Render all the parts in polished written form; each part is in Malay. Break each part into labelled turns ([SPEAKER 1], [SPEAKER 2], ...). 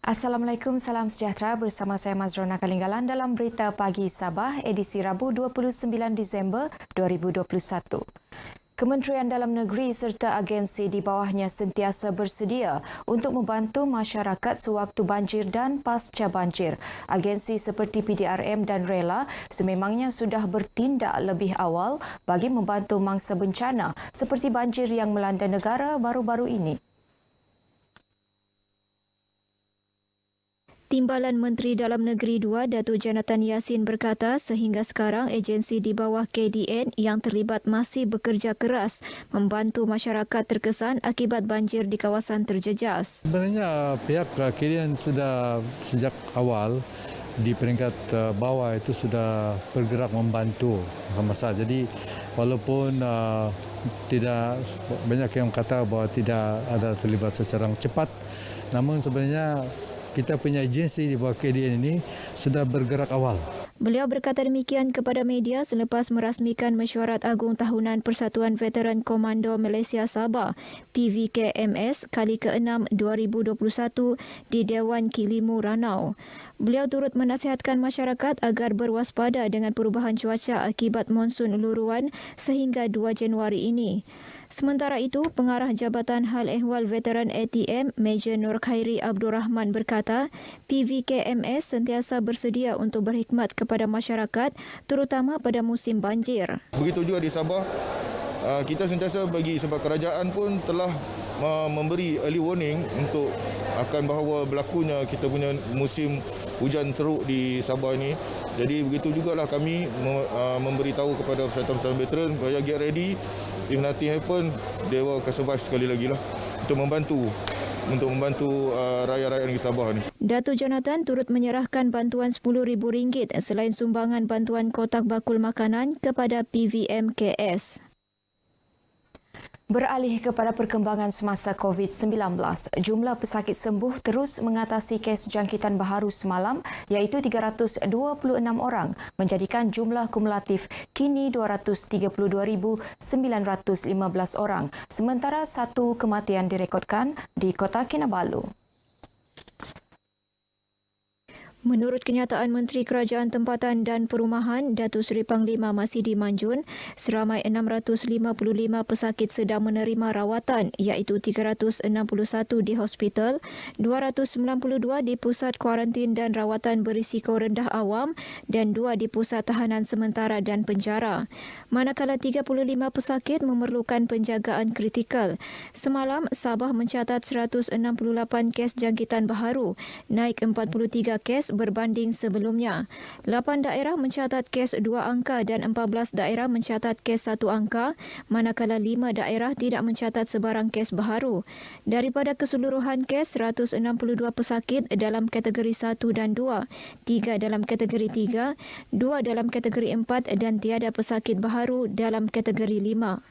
[SPEAKER 1] Assalamualaikum, salam sejahtera. Bersama saya Mazrona Kalinggalan dalam Berita Pagi Sabah, edisi Rabu 29 Disember 2021. Kementerian Dalam Negeri serta agensi di bawahnya sentiasa bersedia untuk membantu masyarakat sewaktu banjir dan pasca banjir. Agensi seperti PDRM dan Rela sememangnya sudah bertindak lebih awal bagi membantu mangsa bencana seperti banjir yang melanda negara baru-baru ini.
[SPEAKER 2] Timbalan Menteri Dalam Negeri 2, Datuk Jonathan Yassin berkata sehingga sekarang agensi di bawah KDN yang terlibat masih bekerja keras membantu masyarakat terkesan akibat banjir di kawasan terjejas.
[SPEAKER 3] Sebenarnya pihak KDN sudah sejak awal di peringkat bawah itu sudah bergerak membantu masa-masa. Jadi walaupun tidak banyak yang kata bahawa tidak ada terlibat secara cepat, namun sebenarnya kita punya agensi di bawah KDN ini sudah bergerak awal.
[SPEAKER 2] Beliau berkata demikian kepada media selepas merasmikan Mesyuarat Agung Tahunan Persatuan Veteran Komando Malaysia Sabah PVKMS kali ke-6 2021 di Dewan Kilimu Ranau. Beliau turut menasihatkan masyarakat agar berwaspada dengan perubahan cuaca akibat monsun luruan sehingga 2 Januari ini. Sementara itu, Pengarah Jabatan Hal Ehwal Veteran ATM Major Nur Khairi Abdul Rahman berkata, PVKMS sentiasa bersedia untuk berkhidmat kepada masyarakat terutama pada musim banjir.
[SPEAKER 4] Begitu juga di Sabah, kita sentiasa bagi sebab kerajaan pun telah memberi early warning untuk akan bahawa berlakunya kita punya musim hujan teruk di Sabah ini. Jadi begitu jugalah kami memberitahu kepada Persatuan Veteran supaya get ready. If nothing happen, they will survive sekali lagi lah untuk membantu rakyat-rakyat negeri Sabah ni.
[SPEAKER 2] Datuk Jonathan turut menyerahkan bantuan RM10,000 selain sumbangan bantuan kotak bakul makanan kepada PVMKS.
[SPEAKER 1] Beralih kepada perkembangan semasa COVID-19, jumlah pesakit sembuh terus mengatasi kes jangkitan baharu semalam iaitu 326 orang menjadikan jumlah kumulatif kini 232,915 orang sementara satu kematian direkodkan di Kota Kinabalu.
[SPEAKER 2] Menurut kenyataan Menteri Kerajaan Tempatan dan Perumahan Datuk Seri Panglima Masidi Manjun, seramai 655 pesakit sedang menerima rawatan iaitu 361 di hospital, 292 di pusat kuarantin dan rawatan berisiko rendah awam dan 2 di pusat tahanan sementara dan penjara. Manakala 35 pesakit memerlukan penjagaan kritikal. Semalam, Sabah mencatat 168 kes jangkitan baharu, naik 43 kes berbanding sebelumnya. 8 daerah mencatat kes 2 angka dan 14 daerah mencatat kes 1 angka, manakala 5 daerah tidak mencatat sebarang kes baharu. Daripada keseluruhan kes, 162 pesakit dalam kategori 1 dan 2, 3 dalam kategori 3, 2 dalam kategori 4 dan tiada pesakit baharu dalam kategori 5.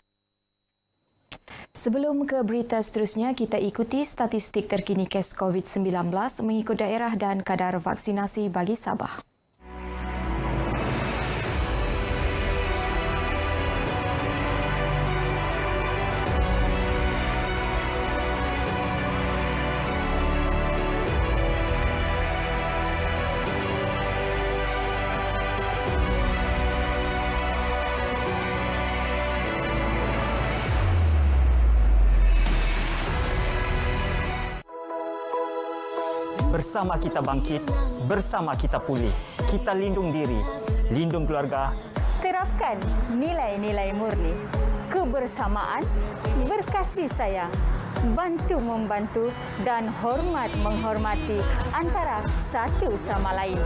[SPEAKER 1] Sebelum ke berita seterusnya, kita ikuti statistik terkini kes COVID-19 mengikut daerah dan kadar vaksinasi bagi Sabah.
[SPEAKER 5] Bersama kita bangkit, bersama kita pulih. Kita lindung diri, lindung keluarga.
[SPEAKER 6] Terapkan nilai-nilai murni. Kebersamaan, berkasih sayang, bantu-membantu dan hormat-menghormati antara satu sama lain.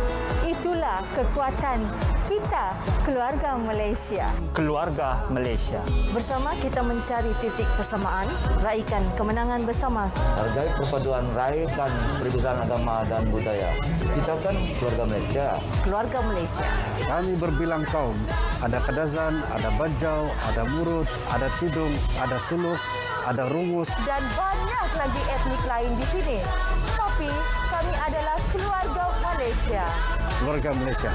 [SPEAKER 6] Itulah kekuatan kita, keluarga Malaysia.
[SPEAKER 5] Keluarga Malaysia.
[SPEAKER 7] Bersama kita mencari titik persamaan, raikan kemenangan bersama.
[SPEAKER 8] Hargai perpaduan, raikan perbezaan agama dan budaya. Kita kan keluarga Malaysia.
[SPEAKER 7] Keluarga Malaysia.
[SPEAKER 9] Kami berbilang kaum, ada Kadazan, ada Bajau, ada Murut, ada Tidung, ada Suluk, ada Rungus.
[SPEAKER 7] Dan banyak lagi etnik lain di sini. Tapi kami adalah keluarga Malaysia.
[SPEAKER 9] Keluarga Malaysia.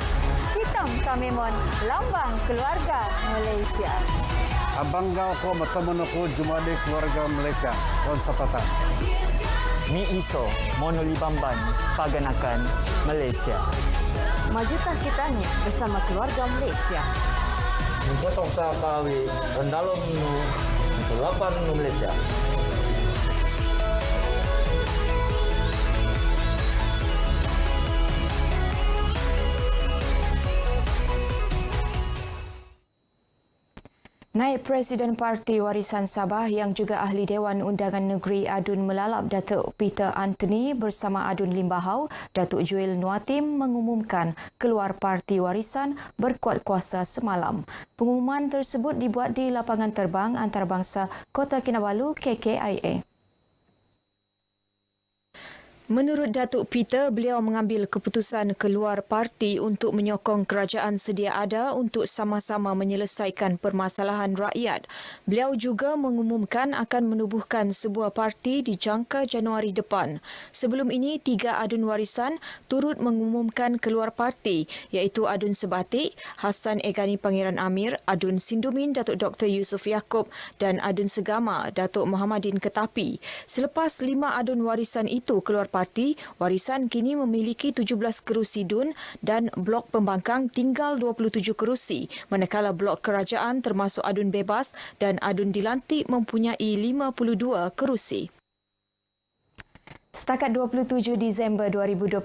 [SPEAKER 6] Hitam Kamemon, lambang keluarga Malaysia.
[SPEAKER 9] Abang kau ko mataman ako jumade keluarga Malaysia. Kon sapatan.
[SPEAKER 5] Mi Iso, Monoli Bamban, Paganakan, Malaysia.
[SPEAKER 7] Majukan kita ni bersama keluarga Malaysia.
[SPEAKER 8] Potong sakawi rendalom nu selapan nu Malaysia.
[SPEAKER 1] Naib Presiden Parti Warisan Sabah yang juga Ahli Dewan Undangan Negeri Adun Melalap Datuk Peter Anthony bersama Adun Limbahau, Datuk Joel Nuatim mengumumkan keluar Parti Warisan berkuat kuasa semalam. Pengumuman tersebut dibuat di lapangan terbang antarabangsa Kota Kinabalu KKIA. Menurut Datuk Peter, beliau mengambil keputusan keluar parti untuk menyokong kerajaan sedia ada untuk sama-sama menyelesaikan permasalahan rakyat. Beliau juga mengumumkan akan menubuhkan sebuah parti di jangka Januari depan. Sebelum ini, 3 adun warisan turut mengumumkan keluar parti iaitu Adun Sebatik, Hassan Egani Pangeran Amir, Adun Sindumin Datuk Dr. Yusuf Yaakob dan Adun Segama Datuk Muhammadin Ketapi. Selepas 5 adun warisan itu keluar parti, warisan kini memiliki 17 kerusi DUN dan blok pembangkang tinggal 27 kerusi, manakala blok kerajaan termasuk adun bebas dan adun dilantik mempunyai 52 kerusi. Setakat 27 Disember 2021,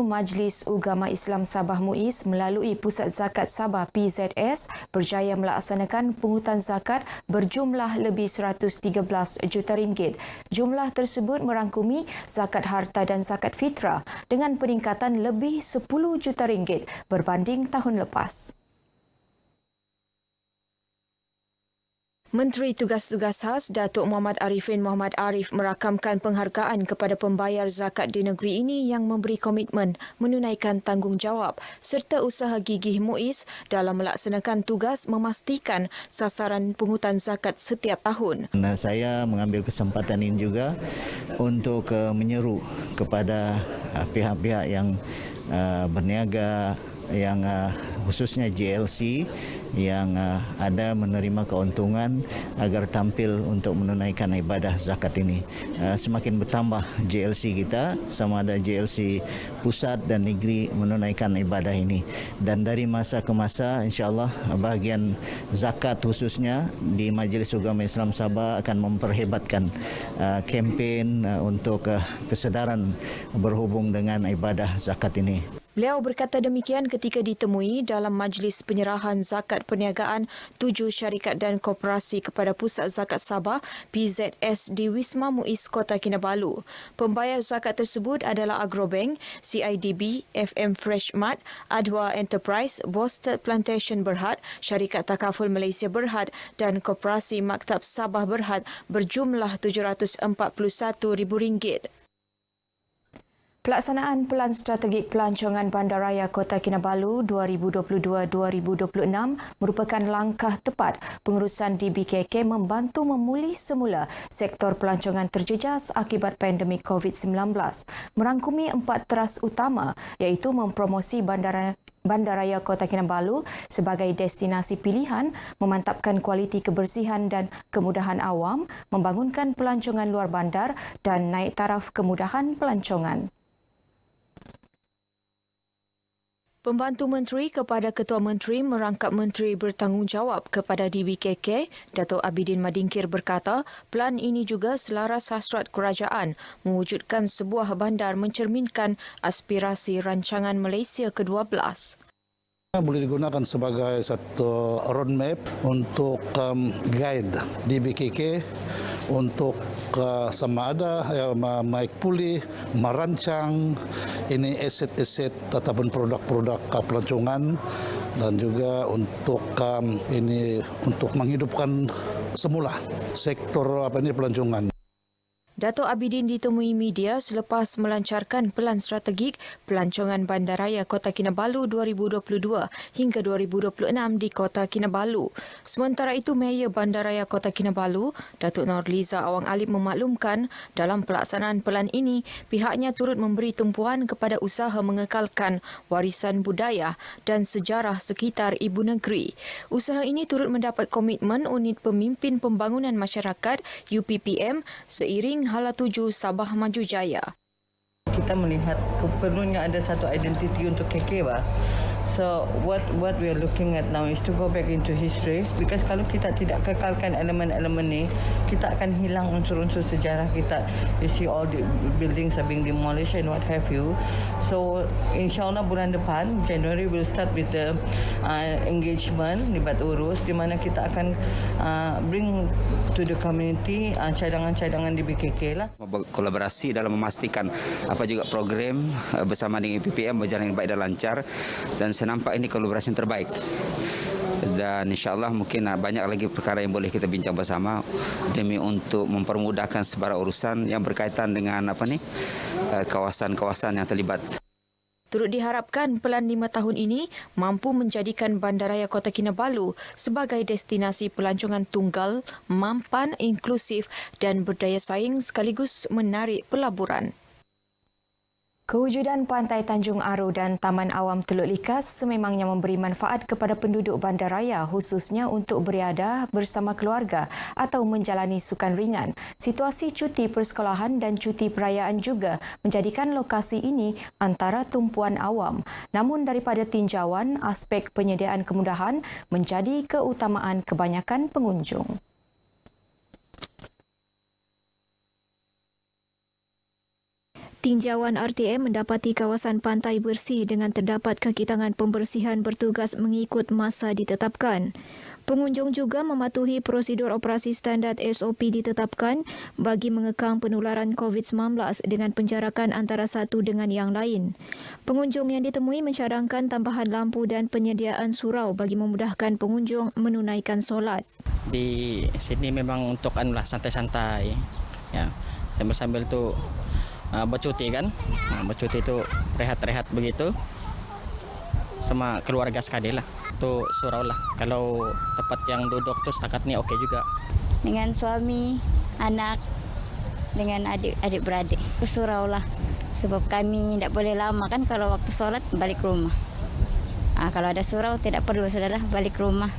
[SPEAKER 1] Majlis Ugama Islam Sabah MUIS melalui Pusat Zakat Sabah PZS berjaya melaksanakan pungutan zakat berjumlah lebih 113 juta ringgit. Jumlah tersebut merangkumi zakat harta dan zakat fitrah dengan peningkatan lebih 10 juta ringgit berbanding tahun lepas. Menteri Tugas-Tugas Khas Datuk Muhammad Arifin Muhammad Arif merakamkan penghargaan kepada pembayar zakat di negeri ini yang memberi komitmen menunaikan tanggungjawab serta usaha gigih MUIS dalam melaksanakan tugas memastikan sasaran pungutan zakat setiap tahun.
[SPEAKER 10] Saya mengambil kesempatan ini juga untuk menyeru kepada pihak-pihak yang berniaga, yang khususnya JLC yang ada menerima keuntungan agar tampil untuk menunaikan ibadah zakat ini. Semakin bertambah JLC kita, sama ada JLC pusat dan negeri menunaikan ibadah ini. Dan dari masa ke masa, insyaAllah bahagian zakat khususnya di Majlis Ugama Islam Sabah akan memperhebatkan kempen untuk kesedaran berhubung dengan ibadah zakat ini.
[SPEAKER 1] Beliau berkata demikian ketika ditemui dalam majlis penyerahan zakat perniagaan 7 syarikat dan koperasi kepada Pusat Zakat Sabah PZS di Wisma MUIS Kota Kinabalu. Pembayar zakat tersebut adalah Agrobank, CIDB, FM Fresh Mart, Adwa Enterprise, Bosted Plantation Berhad, Syarikat Takaful Malaysia Berhad dan Koperasi Maktab Sabah Berhad berjumlah RM741,000. Pelaksanaan Pelan Strategik Pelancongan Bandaraya Kota Kinabalu 2022-2026 merupakan langkah tepat pengurusan DBKK membantu memulih semula sektor pelancongan terjejas akibat pandemik COVID-19. Merangkumi 4 teras utama iaitu mempromosi Bandaraya Kota Kinabalu sebagai destinasi pilihan, memantapkan kualiti kebersihan dan kemudahan awam, membangunkan pelancongan luar bandar dan naik taraf kemudahan pelancongan. Pembantu Menteri kepada Ketua Menteri merangkap Menteri bertanggungjawab kepada DBKK, Datuk Abidin Madingkir berkata, pelan ini juga selaras hasrat kerajaan mewujudkan sebuah bandar mencerminkan aspirasi rancangan Malaysia ke-12.
[SPEAKER 11] Boleh digunakan sebagai satu roadmap untuk guide DBKK untuk sama ada naik pulih, merancang ini aset-aset ataupun produk-produk pelancongan dan juga untuk untuk menghidupkan semula sektor pelancongan.
[SPEAKER 1] Datuk Abidin ditemui media selepas melancarkan Pelan Strategik Pelancongan Bandaraya Kota Kinabalu 2022 hingga 2026 di Kota Kinabalu. Sementara itu, Mayor Bandaraya Kota Kinabalu, Datuk Nurliza Awang Alip memaklumkan dalam pelaksanaan pelan ini, pihaknya turut memberi tumpuan kepada usaha mengekalkan warisan budaya dan sejarah sekitar ibu negeri. Usaha ini turut mendapat komitmen Unit Pemimpin Pembangunan Masyarakat UPPM seiring Hala 7 Sabah Maju Jaya.
[SPEAKER 12] Kita melihat perlunya ada satu identiti untuk KK, bah. So what we are looking at now is to go back into history, because kalau kita tidak kekalkan elemen-elemen ni, kita akan hilang unsur-unsur sejarah kita. You see all the buildings are being demolished and what have you. So insyaAllah bulan depan January we'll start with the engagement Libat Urus, di mana kita akan bring to the community cadangan-cadangan di BKK lah.
[SPEAKER 13] Kolaborasi dalam memastikan apa juga program bersama dengan EPPM berjalan baik dan lancar, dan saya nampak ini kolaborasi yang terbaik. Dan insyaAllah mungkin banyak lagi perkara yang boleh kita bincang bersama demi untuk mempermudahkan sebarang urusan yang berkaitan dengan kawasan-kawasan yang terlibat.
[SPEAKER 1] Turut diharapkan pelan 5 tahun ini mampu menjadikan Bandaraya Kota Kinabalu sebagai destinasi pelancongan tunggal, mampan, inklusif dan berdaya saing sekaligus menarik pelaburan. Kewujudan Pantai Tanjung Aru dan Taman Awam Teluk Likas sememangnya memberi manfaat kepada penduduk bandaraya, khususnya untuk beriadah bersama keluarga atau menjalani sukan ringan. Situasi cuti persekolahan dan cuti perayaan juga menjadikan lokasi ini antara tumpuan awam. Namun daripada tinjauan, aspek penyediaan kemudahan menjadi keutamaan kebanyakan pengunjung.
[SPEAKER 2] Tinjauan RTM mendapati kawasan pantai bersih dengan terdapat kaki tangan pembersihan bertugas mengikut masa ditetapkan. Pengunjung juga mematuhi prosedur operasi standard SOP ditetapkan bagi mengekang penularan COVID-19 dengan penjarakan antara satu dengan yang lain. Pengunjung yang ditemui mencadangkan tambahan lampu dan penyediaan surau bagi memudahkan pengunjung menunaikan solat.
[SPEAKER 14] Di sini memang untuk santai-santai, ya, sambil-sambil tu bercuti kan, bercuti itu rehat-rehat begitu sama keluarga sekali lah. Tu surau lah, kalau tempat yang duduk tu setakat ni okey juga.
[SPEAKER 15] Dengan suami, anak, dengan adik-beradik ke surau lah. Sebab kami tidak boleh lama kan kalau waktu solat balik rumah. Kalau ada surau tidak perlu saudara balik rumah.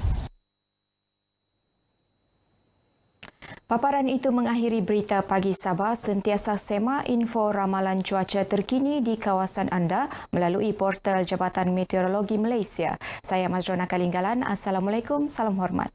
[SPEAKER 1] Paparan itu mengakhiri berita pagi Sabah. Sentiasa semak info ramalan cuaca terkini di kawasan anda melalui portal Jabatan Meteorologi Malaysia. Saya Mazrona Kalinggalan. Assalamualaikum, salam hormat.